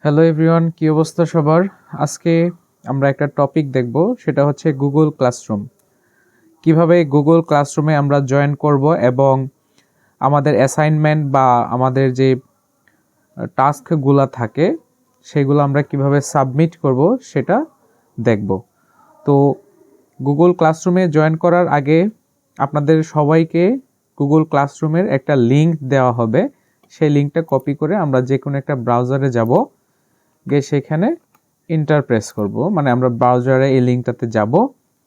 Hello everyone, কি অবস্থা সবার? আজকে আমরা একটা টপিক দেখব, সেটা হচ্ছে গুগল ক্লাসরুম। কিভাবে গুগল ক্লাসরুমে আমরা জয়েন করব এবং আমাদের অ্যাসাইনমেন্ট বা আমাদের যে টাস্কগুলো থাকে সেগুলো আমরা কিভাবে সাবমিট করব সেটা দেখব। তো গুগল ক্লাসরুমে জয়েন করার আগে আপনাদের সবাইকে গুগল ক্লাসরুমের একটা লিংক দেওয়া হবে। সেই লিংকটা কপি করে আমরা যে কোনো একটা ব্রাউজারে যাব, গিয়ে সেখানে এন্টার প্রেস করব, মানে আমরা ব্রাউজারে এই লিঙ্কটাতে যাব,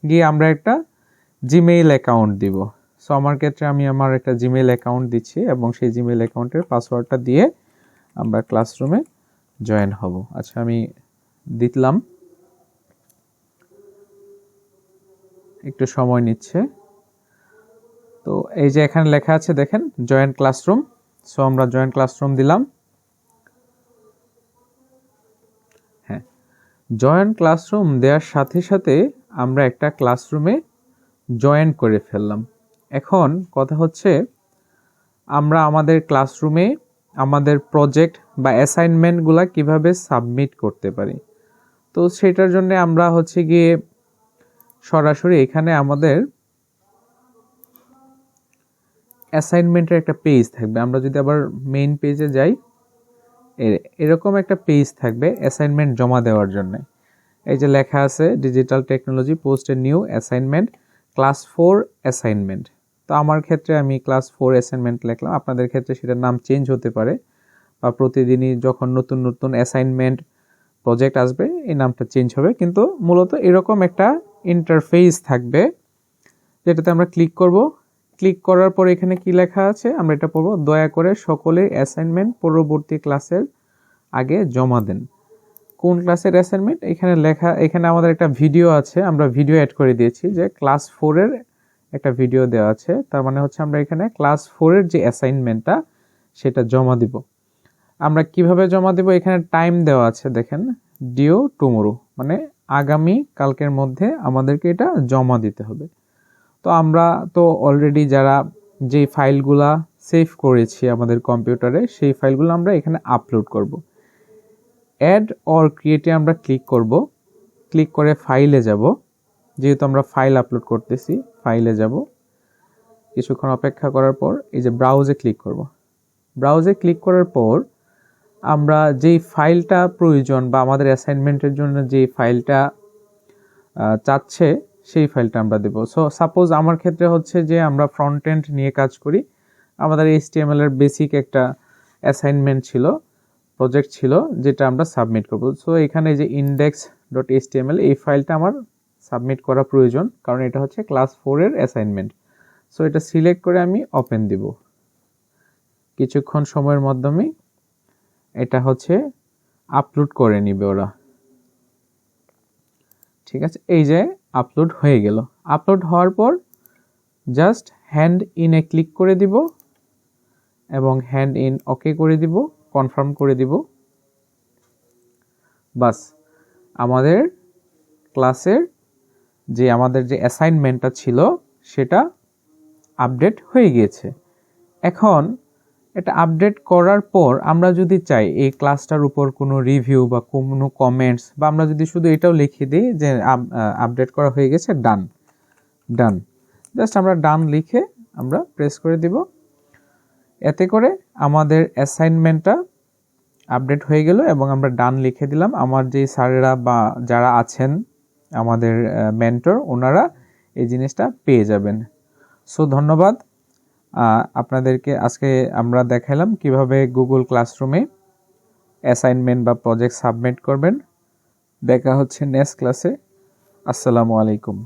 গিয়ে আমরা একটা জিমেইল অ্যাকাউন্ট দিব। সো আমার ক্ষেত্রে আমি আমার একটা জিমেইল অ্যাকাউন্ট দিচ্ছি এবং সেই জিমেইল অ্যাকাউন্টের পাসওয়ার্ডটা দিয়ে আমরা ক্লাসরুমে জয়েন হব। আচ্ছা, আমি দিলাম, একটু সময় নিচ্ছে। তো এই যে এখানে লেখা আছে দেখেন, জয়েন ক্লাসরুম। সো আমরা জয়েন ক্লাসরুম দিলাম। জয়েন ক্লাসরুম দেওয়ার সাথে সাথে আমরা একটা ক্লাসরুমে জয়েন করে ফেললাম। এখন কথা হচ্ছে, আমরা আমাদের ক্লাসরুমে আমাদের প্রজেক্ট বা অ্যাসাইনমেন্টগুলা কিভাবে সাবমিট করতে পারি। তো সেটার জন্য আমরা হচ্ছে গিয়ে সরাসরি এখানে আমাদের অ্যাসাইনমেন্টের একটা পেজ থাকবে। আমরা যদি আবার মেইন পেজে যাই, এরকম একটা পেজ থাকবে অ্যাসাইনমেন্ট জমা দেওয়ার জন্য। এই যে লেখা আছে digital technology post a new assignment class 4 assignment. তো আমার ক্ষেত্রে আমি ক্লাস 4 অ্যাসাইনমেন্ট লিখলাম। আপনাদের ক্ষেত্রে সেটার নাম চেঞ্জ হতে পারে, বা প্রতিদিনই যখন নতুন নতুন অ্যাসাইনমেন্ট প্রজেক্ট আসবে এই নামটা চেঞ্জ হবে, কিন্তু মূলত এরকম একটা ইন্টারফেস থাকবে যেটাতে আমরা ক্লিক করব। ক্লিক করার পর এখানে কি লেখা আছে আমরা এটা পড়ব। দয়া করে সকলে অ্যাসাইনমেন্ট পরবর্তী ক্লাসের আগে জমা দেন। কোন ক্লাসের অ্যাসাইনমেন্ট এখানে লেখা, এখানে আমাদের একটা ভিডিও আছে, আমরা ভিডিও অ্যাড করে দিয়েছি যে ক্লাস 4 এর একটা ভিডিও দেওয়া আছে। তার মানে হচ্ছে আমরা এখানে ক্লাস 4 এর যে অ্যাসাইনমেন্টটা সেটা জমা দিব। আমরা কিভাবে জমা দিব, এখানে টাইম দেওয়া আছে দেখেন, ডিউ টুমোরো, মানে আগামী কালকের মধ্যে আমাদেরকে এটা জমা দিতে হবে। তো আমরা তো অলরেডি যারা যেই ফাইলগুলা সেভ করেছি আমাদের কম্পিউটারে, সেই ফাইলগুলো আমরা এখানে আপলোড করব। অ্যাড অর ক্রিয়েটে আমরা ক্লিক করব। ক্লিক করে ফাইলে যাব, যেহেতু আমরা ফাইল আপলোড করতেছি ফাইলে যাব। কিছুক্ষণ অপেক্ষা করার পর এই যে ব্রাউজে ক্লিক করব। ব্রাউজে ক্লিক করার পর আমরা যেই ফাইলটা প্রয়োজন বা আমাদের অ্যাসাইনমেন্টের জন্য যেই ফাইলটা চাচ্ছে সেই ফাইলটা আমরা দেব। সো সাপোজ আমার ক্ষেত্রে হচ্ছে যে আমরা ফ্রন্ট এন্ড নিয়ে কাজ করি, আমাদের HTML এর বেসিক একটা অ্যাসাইনমেন্ট ছিল, প্রজেক্ট ছিল, যেটা আমরা সাবমিট করব। সো এখানে যে index.html এই ফাইলটা আমার সাবমিট করা প্রয়োজন, কারণ এটা হচ্ছে ক্লাস 4 এর অ্যাসাইনমেন্ট। সো এটা সিলেক্ট করে আমি ওপেন দিব। কিছুক্ষণ সময়ের মাধ্যমে এটা হচ্ছে আপলোড করে নিবে ওরা। ঠিক আছে, এই যে আপলোড হয়ে গেল। আপলোড হওয়ার পর জাস্ট হ্যান্ড ইনে ক্লিক করে দিব এবং হ্যান্ড ইন ওকে করে দিব, কনফার্ম করে দিব। বাস, আমাদের ক্লাসের যে আমাদের যে অ্যাসাইনমেন্টটা ছিল সেটা আপডেট হয়ে গিয়েছে। এখন এটা আপডেট করার পর আমরা যদি চাই এই ক্লাসটার উপর কোনো রিভিউ বা কোনো কমেন্টস, বা আমরা যদি শুধু এটাও লিখে দিই যে আপডেট করা হয়ে গেছে, ডান ডান, জাস্ট আমরা ডান লিখে আমরা প্রেস করে দিব। এতে করে আমাদের অ্যাসাইনমেন্টটা আপডেট হয়ে গেল এবং আমরা ডান লিখে দিলাম। আমার যে স্যারেরা বা যারা আছেন আমাদের মেন্টর, ওনারা এই জিনিসটা পেয়ে যাবেন। সো ধন্যবাদ আপনাদেরকে। আজকে আমরা দেখালাম কিভাবে গুগল ক্লাসরুমে অ্যাসাইনমেন্ট বা প্রজেক্ট সাবমিট করবেন। দেখা হচ্ছে নেক্সট ক্লাসে। আসসালামু আলাইকুম।